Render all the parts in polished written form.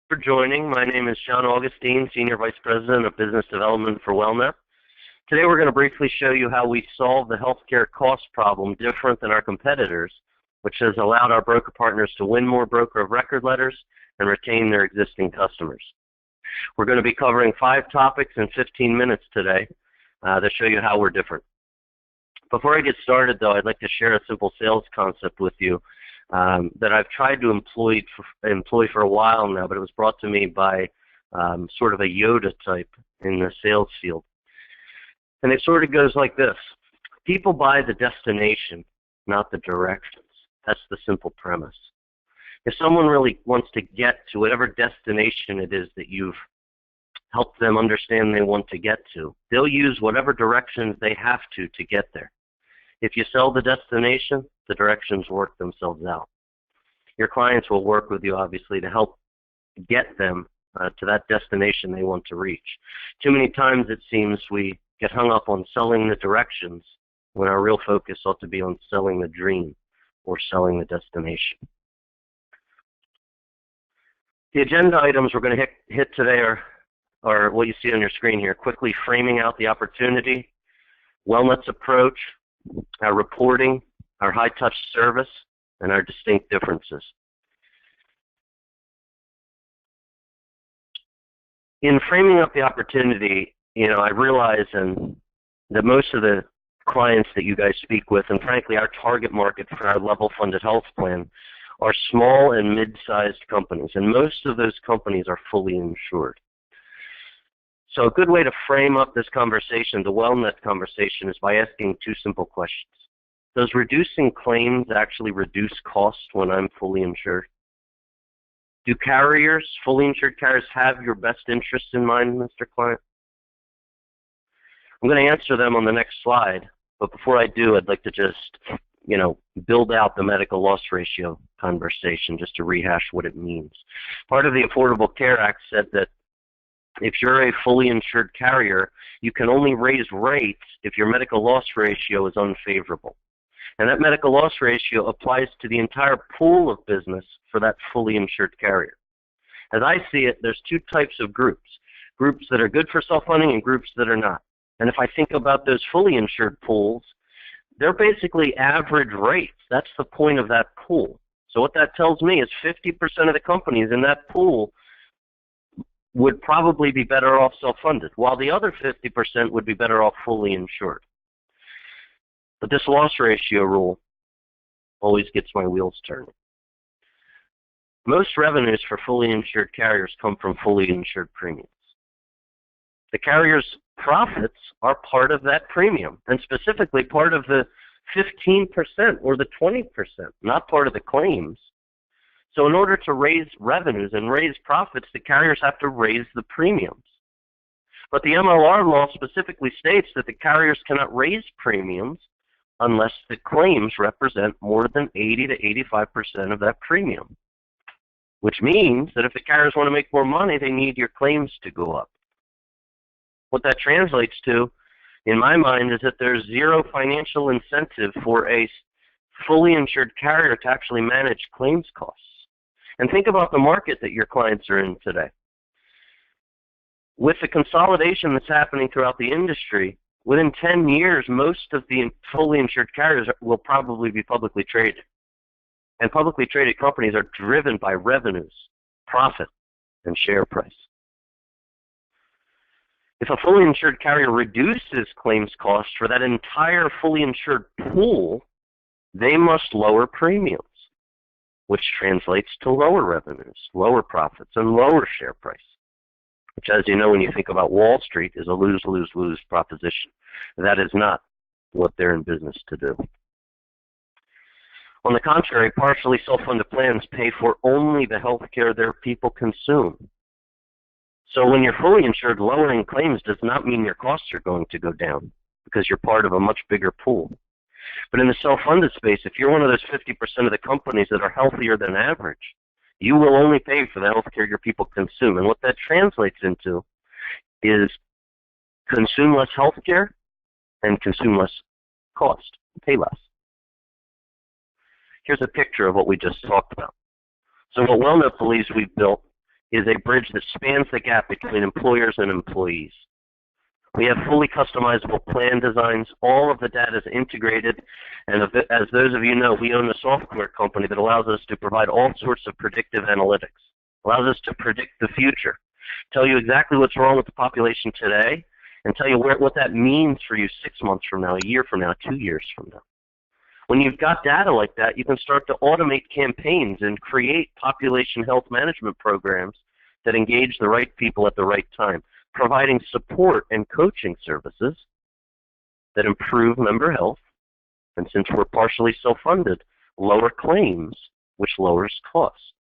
For joining. My name is John Augustine, Senior Vice President of Business Development for WellNet. Today we're going to briefly show you how we solve the healthcare cost problem different than our competitors, which has allowed our broker partners to win more broker of record letters and retain their existing customers. We're going to be covering 5 topics in 15 minutes today to show you how we're different. Before I get started, though, I'd like to share a simple sales concept with you that I've tried to employ for a while now, but it was brought to me by sort of a Yoda type in the sales field. And it sort of goes like this. People buy the destination, not the directions. That's the simple premise. If someone really wants to get to whatever destination it is that you've helped them understand they want to get to, they'll use whatever directions they have to get there. If you sell the destination, the directions work themselves out. Your clients will work with you, obviously, to help get them to that destination they want to reach. Too many times, it seems, we get hung up on selling the directions when our real focus ought to be on selling the dream or selling the destination. The agenda items we're going to hit today are what you see on your screen here. Quickly framing out the opportunity, WellNet's approach, our reporting, our high-touch service, and our distinct differences. In framing up the opportunity, I realize that most of the clients that you guys speak with, and frankly our target market for our level-funded health plan, are small and mid-sized companies, and most of those companies are fully insured. So a good way to frame up this conversation, the WellNet conversation, is by asking 2 simple questions. Does reducing claims actually reduce costs when I'm fully insured? Do carriers, fully insured carriers, have your best interest in mind, Mr. Client? I'm going to answer them on the next slide, but before I do, I'd like to just, build out the medical loss ratio conversation just to rehash what it means. Part of the Affordable Care Act said that if you're a fully insured carrier, you can only raise rates if your medical loss ratio is unfavorable. And that medical loss ratio applies to the entire pool of business for that fully insured carrier. As I see it, there's 2 types of groups that are good for self-funding and groups that are not. And if I think about those fully insured pools, they're basically average rates. That's the point of that pool. So what that tells me is 50% of the companies in that pool would probably be better off self-funded, while the other 50% would be better off fully insured. But this loss ratio rule always gets my wheels turning. Most revenues for fully insured carriers come from fully insured premiums. The carrier's profits are part of that premium, and specifically part of the 15% or the 20%, not part of the claims. So in order to raise revenues and raise profits, the carriers have to raise the premiums. But the MLR law specifically states that the carriers cannot raise premiums unless the claims represent more than 80 to 85% of that premium, which means that if the carriers want to make more money, they need your claims to go up. What that translates to, in my mind, is that there's zero financial incentive for a fully insured carrier to actually manage claims costs. And think about the market that your clients are in today. With the consolidation that's happening throughout the industry, within 10 years, most of the fully insured carriers will probably be publicly traded. And publicly traded companies are driven by revenues, profit, and share price. If a fully insured carrier reduces claims costs for that entire fully insured pool, they must lower premiums, which translates to lower revenues, lower profits, and lower share price, which, as you know, when you think about Wall Street, is a lose-lose-lose proposition. That is not what they're in business to do. On the contrary, partially self-funded plans pay for only the health care their people consume. So when you're fully insured, lowering claims does not mean your costs are going to go down because you're part of a much bigger pool. But in the self-funded space, if you're one of those 50% of the companies that are healthier than average, you will only pay for the health care your people consume. And what that translates into is consume less health care and consume less cost, pay less. Here's a picture of what we just talked about. So what WellNet believes we've built is a bridge that spans the gap between employers and employees. We have fully customizable plan designs. All of the data is integrated, and as those of you know, we own a software company that allows us to provide all sorts of predictive analytics, allows us to predict the future, tell you exactly what's wrong with the population today, and tell you what that means for you 6 months from now, a year from now, 2 years from now. When you've got data like that, you can start to automate campaigns and create population health management programs that engage the right people at the right time, providing support and coaching services that improve member health, and since we're partially self-funded, lower claims, which lowers costs.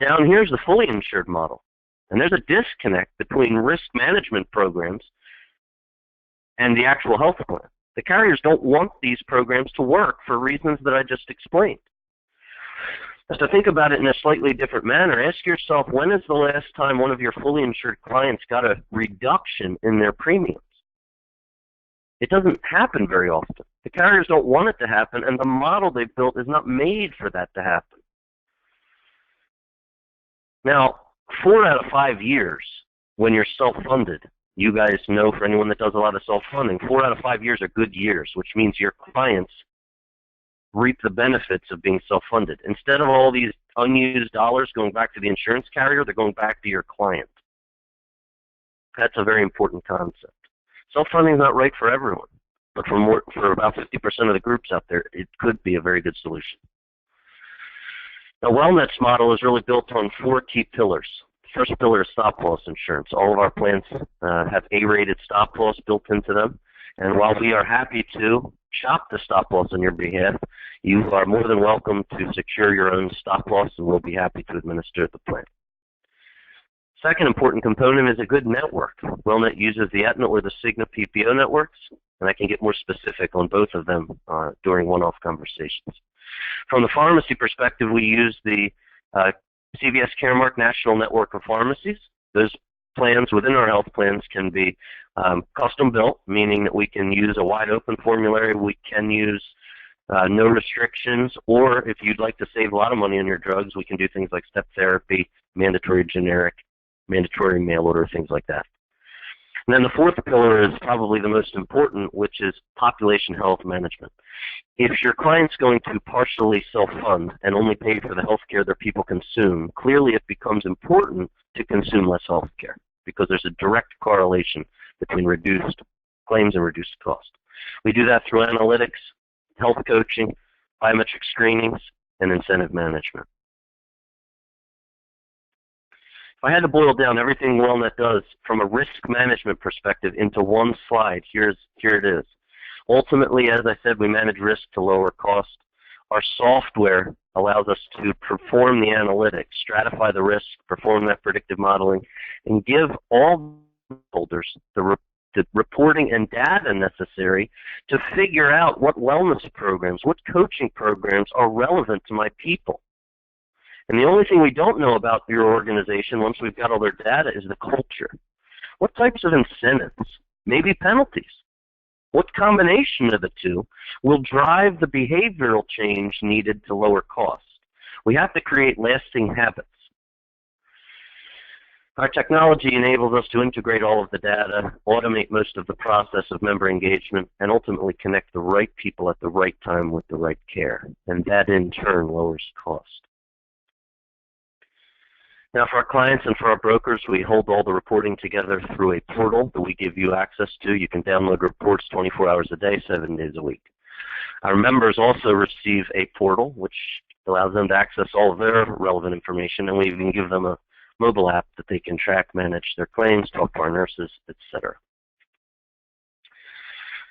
Down here is the fully insured model, and there's a disconnect between risk management programs and the actual health plan. The carriers don't want these programs to work for reasons that I just explained. So think about it in a slightly different manner. Ask yourself, when is the last time one of your fully insured clients got a reduction in their premiums? It doesn't happen very often. The carriers don't want it to happen, and the model they've built is not made for that to happen. Now, 4 out of 5 years, when you're self-funded, you guys know, for anyone that does a lot of self-funding, 4 out of 5 years are good years, which means your clients reap the benefits of being self-funded. Instead of all these unused dollars going back to the insurance carrier, they're going back to your client. That's a very important concept. Self-funding is not right for everyone, but for about 50% of the groups out there, it could be a very good solution. The Wellnet's model is really built on 4 key pillars. First pillar is stop-loss insurance. All of our plans have A-rated stop-loss built into them. And while we are happy to shop the stop-loss on your behalf, you are more than welcome to secure your own stop-loss, and we'll be happy to administer the plan. Second important component is a good network. Wellnet uses the Aetna or the Cigna PPO networks, and I can get more specific on both of them during one-off conversations. From the pharmacy perspective, we use the CVS Caremark National Network of Pharmacies. Those plans within our health plans can be custom built, meaning that we can use a wide open formulary, we can use no restrictions, or if you'd like to save a lot of money on your drugs, we can do things like step therapy, mandatory generic, mandatory mail order, things like that. And then the fourth pillar is probably the most important, which is population health management. If your client's going to partially self-fund and only pay for the health care that people consume, clearly it becomes important to consume less health care because there's a direct correlation between reduced claims and reduced cost. We do that through analytics, health coaching, biometric screenings, and incentive management. If I had to boil down everything Wellnet does from a risk management perspective into one slide, here it is. Ultimately, as I said, we manage risk to lower cost. Our software allows us to perform the analytics, stratify the risk, perform that predictive modeling, and give all holders the reporting and data necessary to figure out what wellness programs, what coaching programs are relevant to my people. And the only thing we don't know about your organization once we've got all their data is the culture. What types of incentives, maybe penalties? What combination of the two will drive the behavioral change needed to lower costs? We have to create lasting habits. Our technology enables us to integrate all of the data, automate most of the process of member engagement, and ultimately connect the right people at the right time with the right care. And that in turn lowers cost. Now, for our clients and for our brokers, we hold all the reporting together through a portal that we give you access to. You can download reports 24 hours a day, 7 days a week. Our members also receive a portal, which allows them to access all of their relevant information, and we even give them a mobile app that they can track, manage their claims, talk to our nurses, etc.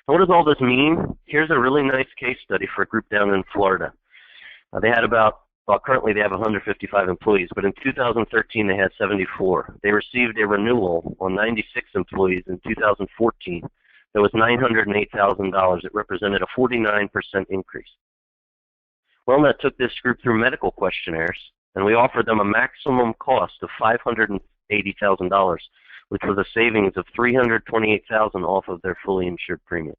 What does all this mean? Here's a really nice case study for a group down in Florida. They had currently they have 155 employees, but in 2013 they had 74. They received a renewal on 96 employees in 2014 that was $908,000. It represented a 49% increase. Wellnet took this group through medical questionnaires, and we offered them a maximum cost of $580,000, which was a savings of $328,000 off of their fully insured premium.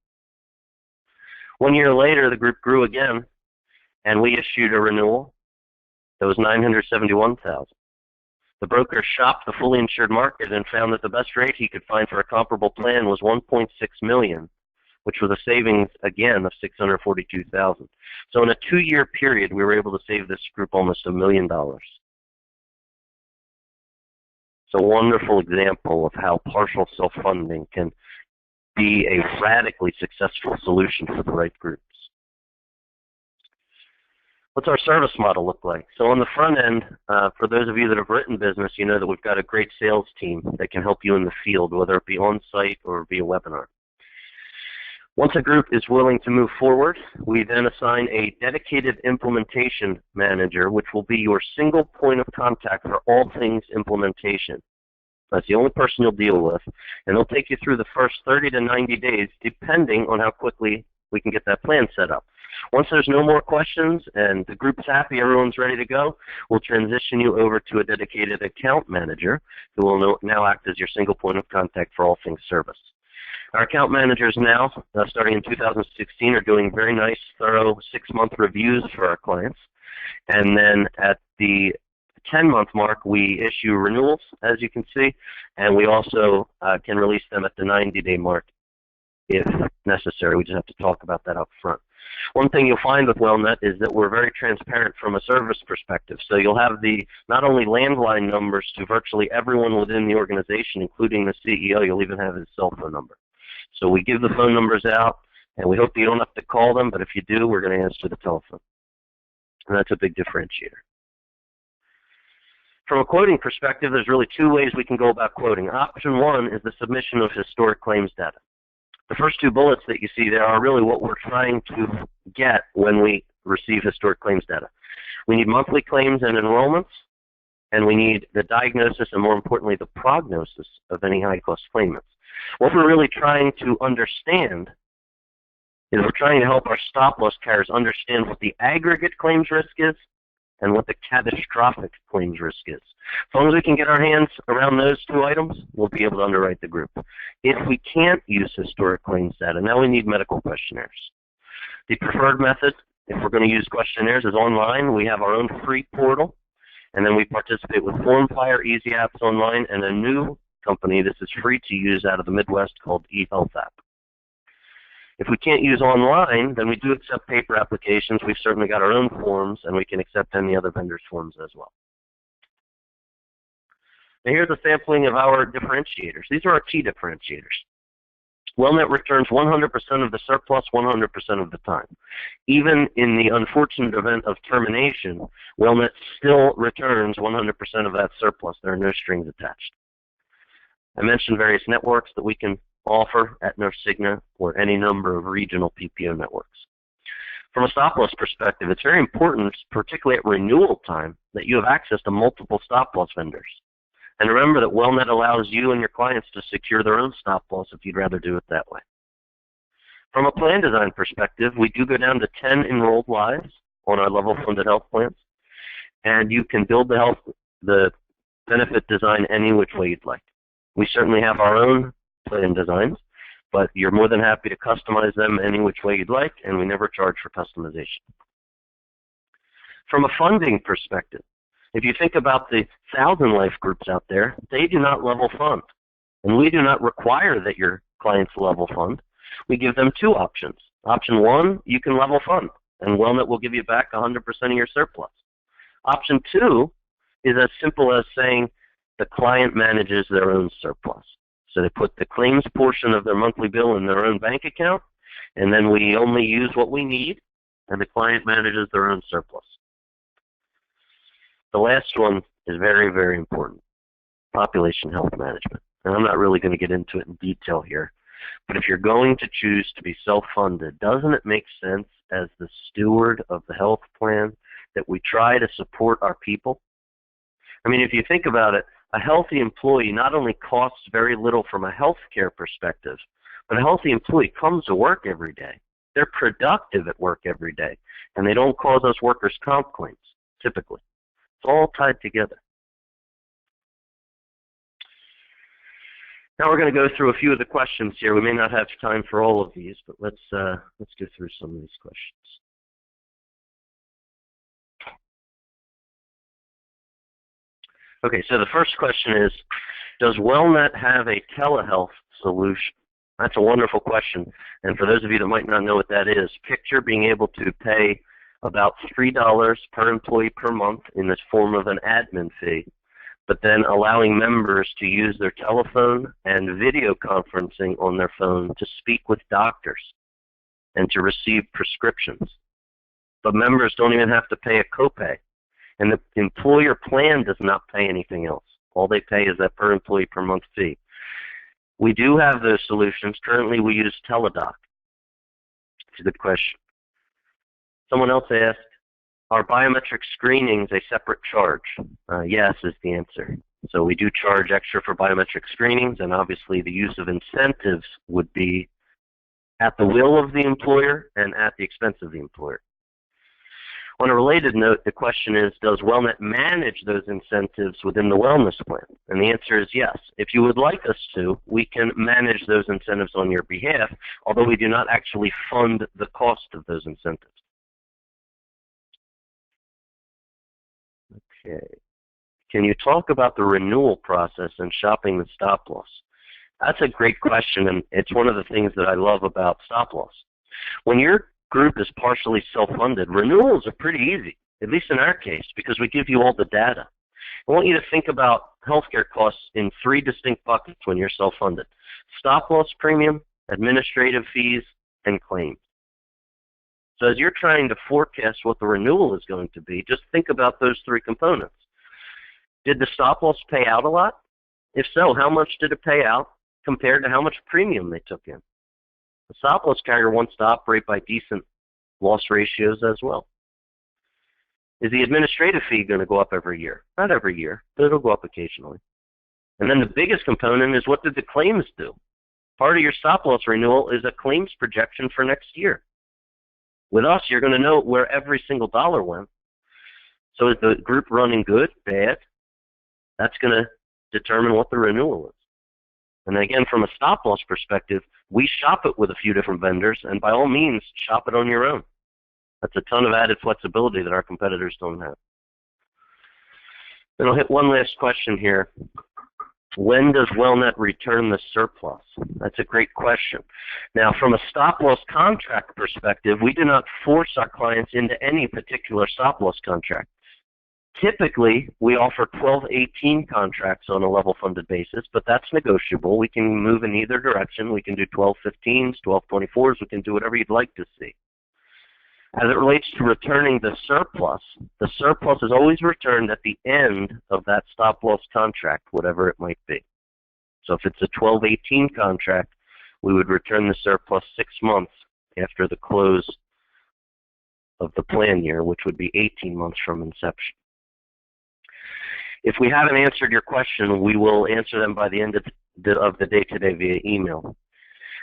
1 year later, the group grew again, and we issued a renewal that was $971,000. The broker shopped the fully insured market and found that the best rate he could find for a comparable plan was $1.6 million, which was a savings, again, of $642,000. So in a 2-year period, we were able to save this group almost $1 million. It's a wonderful example of how partial self-funding can be a radically successful solution for the right groups. What's our service model look like? So on the front end, for those of you that have written business, you know that we've got a great sales team that can help you in the field, whether it be on-site or via webinar. Once a group is willing to move forward, we then assign a dedicated implementation manager, which will be your single point of contact for all things implementation. That's the only person you'll deal with, and they'll take you through the first 30 to 90 days, depending on how quickly we can get that plan set up. Once there's no more questions and the group's happy, everyone's ready to go, we'll transition you over to a dedicated account manager who will now act as your single point of contact for all things service. Our account managers now, starting in 2016, are doing very nice, thorough 6-month reviews for our clients. And then at the 10-month mark, we issue renewals, as you can see, and we also can release them at the 90-day mark if necessary. We just have to talk about that up front. One thing you'll find with WellNet is that we're very transparent from a service perspective. So you'll have the not only landline numbers to virtually everyone within the organization, including the CEO, you'll even have his cell phone number. So we give the phone numbers out, and we hope you don't have to call them, but if you do, we're going to answer the telephone. And that's a big differentiator. From a quoting perspective, there's really 2 ways we can go about quoting. Option 1 is the submission of historic claims data. The first 2 bullets that you see there are really what we're trying to get when we receive historic claims data. We need monthly claims and enrollments, and we need the diagnosis and, more importantly, the prognosis of any high-cost claimants. What we're really trying to understand is we're trying to help our stop-loss carriers understand what the aggregate claims risk is and what the catastrophic claims risk is. As long as we can get our hands around those 2 items, we'll be able to underwrite the group. If we can't use historic claims data, now we need medical questionnaires. The preferred method, if we're going to use questionnaires, is online. We have our own free portal, and then we participate with FormFire, Easy Apps Online, and a new company, this is free to use out of the Midwest, called eHealth App. If we can't use online, then we do accept paper applications. We've certainly got our own forms, and we can accept any other vendor's forms as well. Now here's a sampling of our differentiators. These are our key differentiators. WellNet returns 100% of the surplus 100% of the time. Even in the unfortunate event of termination, WellNet still returns 100% of that surplus. There are no strings attached. I mentioned various networks that we can offer at Cigna or any number of regional PPO networks. From a stop-loss perspective, it's very important, particularly at renewal time, that you have access to multiple stop-loss vendors. And remember that WellNet allows you and your clients to secure their own stop-loss if you'd rather do it that way. From a plan design perspective, we do go down to 10 enrolled lives on our level-funded health plans, and you can build the benefit design any which way you'd like. We certainly have our own plan designs, but you're more than happy to customize them any which way you'd like, and we never charge for customization. From a funding perspective, if you think about the 1,000 life groups out there, they do not level fund, and we do not require that your clients level fund. We give them 2 options. Option 1, you can level fund, and WellNet will give you back 100% of your surplus. Option 2 is as simple as saying the client manages their own surplus. So they put the claims portion of their monthly bill in their own bank account, and then we only use what we need, and the client manages their own surplus. The last one is very, very important, population health management. And I'm not really going to get into it in detail here, but if you're going to choose to be self-funded, doesn't it make sense as the steward of the health plan that we try to support our people? I mean, if you think about it, a healthy employee not only costs very little from a health care perspective, but a healthy employee comes to work every day. They're productive at work every day, and they don't cause us workers' comp claims, typically. It's all tied together. Now we're going to go through a few of the questions here. We may not have time for all of these, but let's go through some of these questions. Okay, so the first question is, does WellNet have a telehealth solution? That's a wonderful question. And for those of you that might not know what that is, picture being able to pay about $3 per employee per month in the form of an admin fee, but then allowing members to use their telephone and video conferencing on their phone to speak with doctors and to receive prescriptions. But members don't even have to pay a copay. And the employer plan does not pay anything else. All they pay is that per employee per month fee. We do have those solutions. Currently we use Teladoc. It's a good question. Someone else asked, are biometric screenings a separate charge? Yes is the answer. So we do charge extra for biometric screenings, and obviously the use of incentives would be at the will of the employer and at the expense of the employer. On a related note, the question is, does WellNet manage those incentives within the wellness plan? And the answer is yes. If you would like us to, we can manage those incentives on your behalf, although we do not actually fund the cost of those incentives. Okay. Can you talk about the renewal process and shopping the stop loss? That's a great question, and it's one of the things that I love about stop loss. When your group is partially self-funded, renewals are pretty easy, at least in our case, because we give you all the data. I want you to think about healthcare costs in 3 distinct buckets when you're self-funded: stop loss premium, administrative fees, and claims. So as you're trying to forecast what the renewal is going to be, just think about those 3 components. Did the stop loss pay out a lot? If so, how much did it pay out compared to how much premium they took in? The stop loss carrier wants to operate by decent loss ratios as well. Is the administrative fee going to go up every year? Not every year, but it'll go up occasionally. And then the biggest component is, what did the claims do? Part of your stop loss renewal is a claims projection for next year. With us, you're going to know where every single dollar went. So is the group running good, bad? That's going to determine what the renewal is. And again, from a stop loss perspective, we shop it with a few different vendors, and by all means, shop it on your own. That's a ton of added flexibility that our competitors don't have. Then I'll hit one last question here. When does WellNet return the surplus? That's a great question. Now, from a stop loss contract perspective, we do not force our clients into any particular stop loss contract. Typically, we offer 12-18 contracts on a level-funded basis, but that's negotiable. We can move in either direction. We can do 12-15s, 12-24s. We can do whatever you'd like to see. As it relates to returning the surplus is always returned at the end of that stop-loss contract, whatever it might be. So if it's a 12-18 contract, we would return the surplus 6 months after the close of the plan year, which would be 18 months from inception. If we haven't answered your question, we will answer them by the end of the day today via email.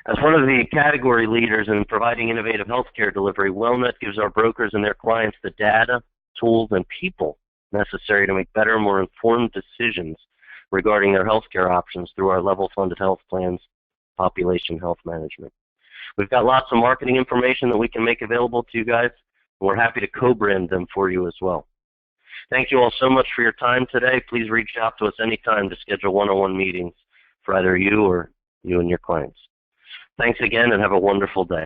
As one of the category leaders in providing innovative healthcare delivery, WellNet gives our brokers and their clients the data, tools, and people necessary to make better, more informed decisions regarding their healthcare options through our level-funded health plans, population health management. We've got lots of marketing information that we can make available to you guys, and we're happy to co-brand them for you as well. Thank you all so much for your time today. Please reach out to us anytime to schedule one-on-one meetings for either you or you and your clients. Thanks again, and have a wonderful day.